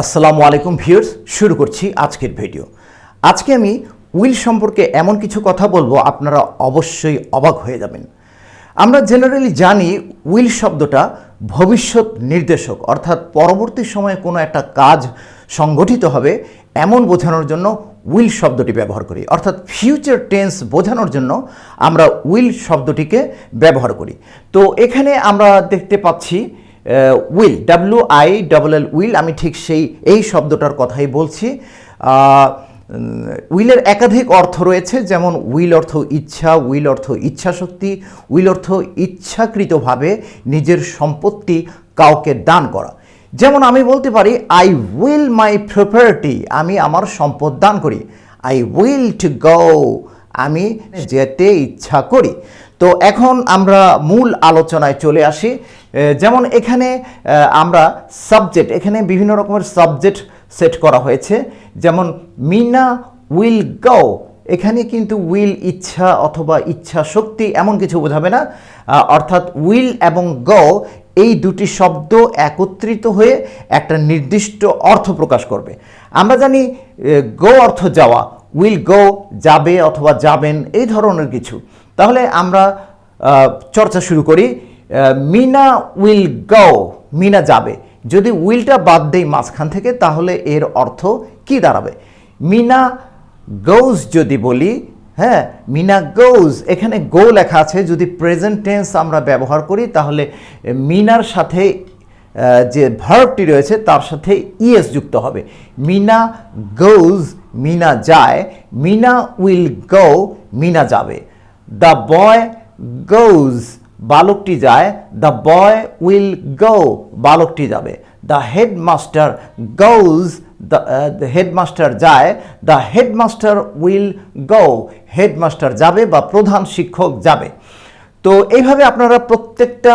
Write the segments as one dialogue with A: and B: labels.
A: আসসালামু আলাইকুম ভিউয়ার্স, শুরু করছি আজকের ভিডিও। আজকে আমি উইল সম্পর্কে এমন কিছু কথা বলবো আপনারা অবশ্যই অবাক হয়ে যাবেন। আমরা জেনারেলি জানি উইল শব্দটা ভবিষ্যৎ নির্দেশক, অর্থাৎ পরবর্তী সময়ে কোনো একটা কাজ সংগঠিত হবে এমন বোঝানোর জন্য উইল শব্দটি ব্যবহার করি, অর্থাৎ ফিউচার টেন্স বোঝানোর জন্য আমরা উইল শব্দটিকে ব্যবহার করি। তো এখানে আমরা দেখতে পাচ্ছি উইল, WILL উইল, আমি ঠিক এই শব্দটার কথাই বলছি। উইলের একাধিক অর্থ রয়েছে, যেমন উইল অর্থ ইচ্ছা, উইল অর্থ ইচ্ছাশক্তি, উইল অর্থ ইচ্ছাকৃতভাবে নিজের সম্পত্তি কাউকে দান করা। যেমন আমি বলতে পারি আই উইল মাই প্রপার্টি, আমি আমার সম্পদ দান করি। আই উইল টু গো, আমি যেতে ইচ্ছা করি। তো এখন আমরা মূল আলোচনায় চলে আসি। যেমন এখানে আমরা সাবজেক্ট, এখানে বিভিন্ন রকমের সাবজেক্ট সেট করা হয়েছে। যেমন মিনা উইল গো, এখানে কিন্তু উইল ইচ্ছা অথবা ইচ্ছা শক্তি এমন কিছু বোঝাবে না, অর্থাৎ উইল এবং গো এই দুটি শব্দ একত্রিত হয়ে একটা নির্দিষ্ট অর্থ প্রকাশ করবে। আমরা জানি গো অর্থ যাওয়া, উইল গো যাবে অথবা যাবেন, এই ধরনের কিছু। তাহলে আমরা চর্চা শুরু করি। মিনা উইল গো, মিনা যাবে। যদি উইলটা বাদ দেই মাঝখান থেকে, তাহলে এর অর্থ কি দাঁড়াবে? মিনা গোজ যদি বলি, হ্যাঁ, মিনা গোজ, এখানে গো লেখা আছে। যদি প্রেজেন্ট টেন্স আমরা ব্যবহার করি, তাহলে মিনার সাথে যে ভার্বটি রয়েছে তার সাথে ইএস যুক্ত হবে। মিনা গোজ, মিনা যায়। মিনা উইল গো, মিনা যাবে। দ্য বয় গোজ, বালকটি যায়। দ্য বয় উইল গো, বালকটি যাবে। The headmaster goes, the headmaster যায়। The headmaster will go, headmaster যাবে বা প্রধান শিক্ষক যাবে। তো এইভাবে আপনারা প্রত্যেকটা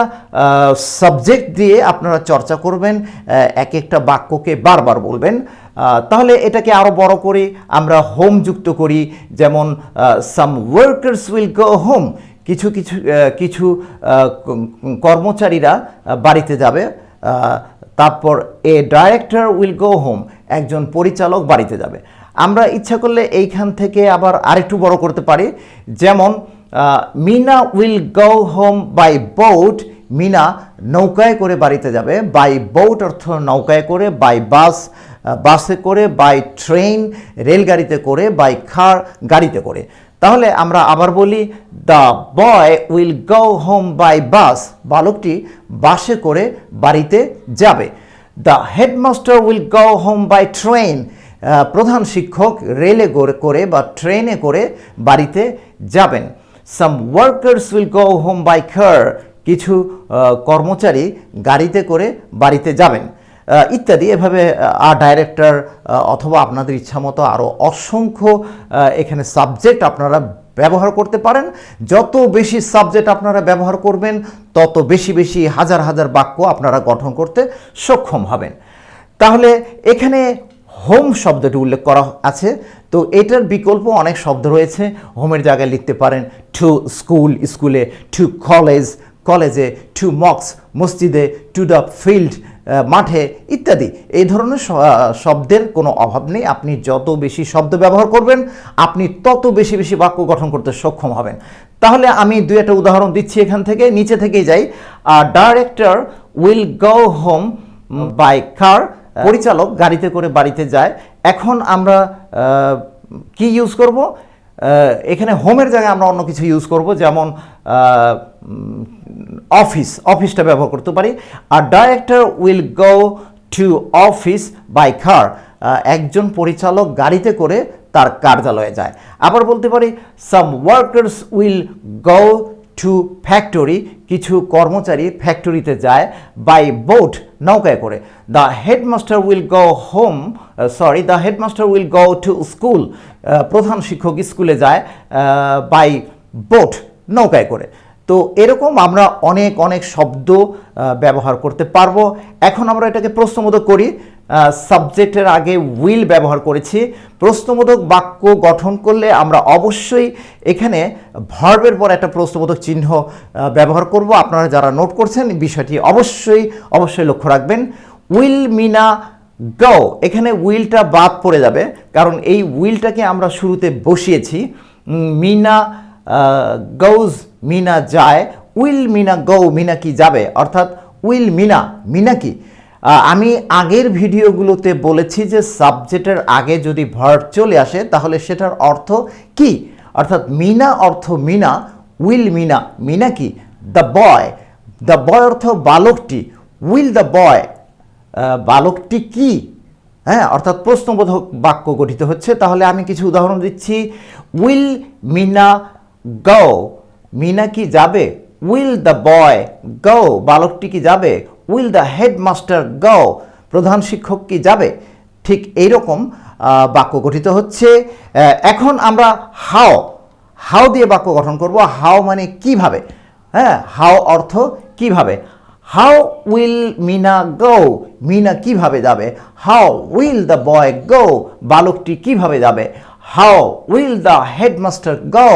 A: সাবজেক্ট দিয়ে আপনারা চর্চা করবেন, এক একটা বাক্যকে বারবার বলবেন। তাহলে এটাকে আরও বড় করে আমরা হোম যুক্ত করি। যেমন সাম ওয়ার্কার্স উইল গো হোম, কিছু কর্মচারীরা বাড়িতে যাবে। তারপর এ ডাইরেক্টর উইল গো হোম, একজন পরিচালক বাড়িতে যাবে। আমরা ইচ্ছা করলে এইখান থেকে আবার আরেকটু বড় করতে পারি। যেমন Meena will go home by boat, Meena নৌকায় করে বাড়িতে যাবে। বাই বোট অর্থ নৌকায় করে, বাই বাস বাসে করে, বাই ট্রেন রেলগাড়িতে করে, বাই কার গাড়িতে করে। তাহলে আমরা আবার বলি the boy will go home by bus, বালকটি বাসে করে বাড়িতে যাবে। The headmaster will go home by train, প্রধান শিক্ষক রেলে করে বা ট্রেনে করে বাড়িতে যাবেন। Some workers will go home by car, কিছু কর্মচারী গাড়িতে করে বাড়িতে যাবেন, ইত্যাদি। এভাবে ডাইরেক্টর অথবা আপনাদের ইচ্ছা মতো আরও অসংখ্য এখানে সাবজেক্ট আপনারা ব্যবহার করতে পারেন। যত বেশি সাবজেক্ট আপনারা ব্যবহার করবেন, তত বেশি হাজার হাজার বাক্য আপনারা গঠন করতে সক্ষম হবেন। তাহলে এখানে হোম শব্দটি উল্লেখ করা আছে। তো এটার বিকল্প অনেক শব্দ রয়েছে। হোমের জায়গায় লিখতে পারেন টু স্কুল, স্কুলে, টু কলেজ, কলেজে, টু মস্ক, মসজিদে, টু দ্য ফিল্ড, মাঠে, ইত্যাদি। এই ধরনের শব্দের কোনো অভাব নেই। আপনি যত বেশি শব্দ ব্যবহার করবেন, আপনি তত বেশি বাক্য গঠন করতে সক্ষম হবেন। তাহলে আমি দুই একটা উদাহরণ দিচ্ছি এখান থেকে, নিচে থেকেই যাই। Director will go home by car, পরিচালক গাড়িতে করে বাড়িতে যায়। এখন আমরা কি ইউজ করব? এখানে হোমের জায়গায় আমরা অন্য কিছু ইউজ করব, যেমন অফিসটা ব্যবহার করতে পারি। আর director will go to office by car, একজন পরিচালক গাড়িতে করে তার কার্যালয়ে যায়। আবার বলতে পারি some workers will go to factory, কিছু কর্মচারী ফ্যাক্টরিতে যায়। বাই বোট, নৌকায় করে। The headmaster will go the headmaster will go to school, প্রধান শিক্ষক স্কুলে যায়। বাই বোট, নৌকায় করে। তো এরকম আমরা অনেক শব্দ ব্যবহার করতে পারবো। এখন আমরা এটাকে প্রশ্নবোধক করি। সাবজেক্টের আগে উইল ব্যবহার করেছি। প্রশ্নবোধক বাক্য গঠন করলে আমরা অবশ্যই এখানে ভার্বের পর একটা প্রশ্নবোধক চিহ্ন ব্যবহার করব। আপনারা যারা নোট করছেন বিষয়টি অবশ্যই লক্ষ্য রাখবেন। উইল মিনা গো, এখানে উইলটা বাদ পড়ে যাবে, কারণ এই উইলটাকে আমরা শুরুতে বসিয়েছি। মিনা গোজ, মিনা যায়, উইল মিনা গো, মিনা কি যাবে, অর্থাৎ উইল মিনা, মিনা কি। আমি আগের ভিডিওগুলোতে বলেছি যে সাবজেক্টের আগে যদি ভার্ব চলে আসে তাহলে সেটার অর্থ কি, অর্থাৎ মিনা অর্থ মিনা, উইল মিনা, মিনা কি। দ্য বয়, দ্য বয় অর্থ বালকটি, উইল দ্য বয়, বালকটি কি, হ্যাঁ, অর্থাৎ প্রশ্নবোধক বাক্য গঠিত হচ্ছে। তাহলে আমি কিছু উদাহরণ দিচ্ছি। উইল মিনা গো, মিনা কি যাবে। উইল দ্য বয় গো, বালকটি কি যাবে। উইল দ্য হেডমাস্টার গো, প্রধান শিক্ষক কি যাবে। ঠিক এইরকম বাক্য গঠিত হচ্ছে। এখন আমরা হাও, হাও দিয়ে বাক্য গঠন করব। হাও মানে কিভাবে, হ্যাঁ, হাও অর্থ কিভাবে। হাউ উইল মিনা গো, মিনা কিভাবে যাবে। হাউ উইল দ্য বয় গো, বালকটি কিভাবে যাবে। হাউ উইল দ্য হেডমাস্টার গো,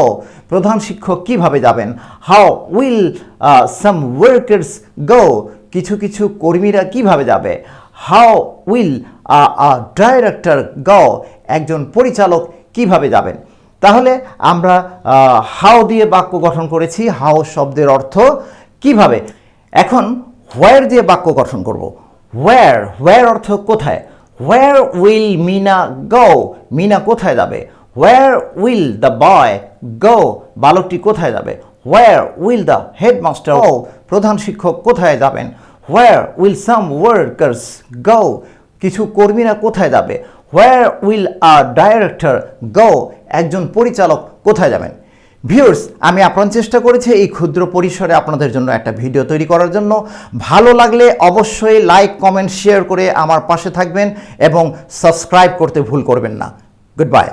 A: প্রধান শিক্ষক কিভাবে যাবেন। হাউ উইল সাম ওয়ার্কার্স গো, কিছু কিছু কর্মীরা কিভাবে যাবে। হাউ উইল ডাইরেক্টর গো, একজন পরিচালক কিভাবে যাবেন। তাহলে আমরা হাউ দিয়ে বাক্য গঠন করেছি। হাউ শব্দের অর্থ কিভাবে। এখন হোয়ার দিয়ে বাক্য গঠন করব। হোয়ার, হোয়ার অর্থ কোথায়। হোয়ার উইল মিনা গো, মিনা কোথায় যাবে। হোয়ার উইল দ্য বয় গো, বালকটি কোথায় যাবে। হোয়ার উইল দ্য হেডমাস্টার গো, প্রধান শিক্ষক কোথায় যাবেন। হোয়ার উইল সাম ওয়ার্কার্স গো, কিছু কর্মীরা কোথায় যাবে। হোয়ার উইল ডাইরেক্টর গো, একজন পরিচালক কোথায় যাবেন। ভিউয়ার্স, আমি আপ্রাণ চেষ্টা করেছি এই ক্ষুদ্র পরিসরে আপনাদের জন্য একটা ভিডিও তৈরি করার জন্য। ভালো লাগলে অবশ্যই লাইক, কমেন্ট, শেয়ার করে আমার পাশে থাকবেন এবং সাবস্ক্রাইব করতে ভুল করবেন না। Good bye.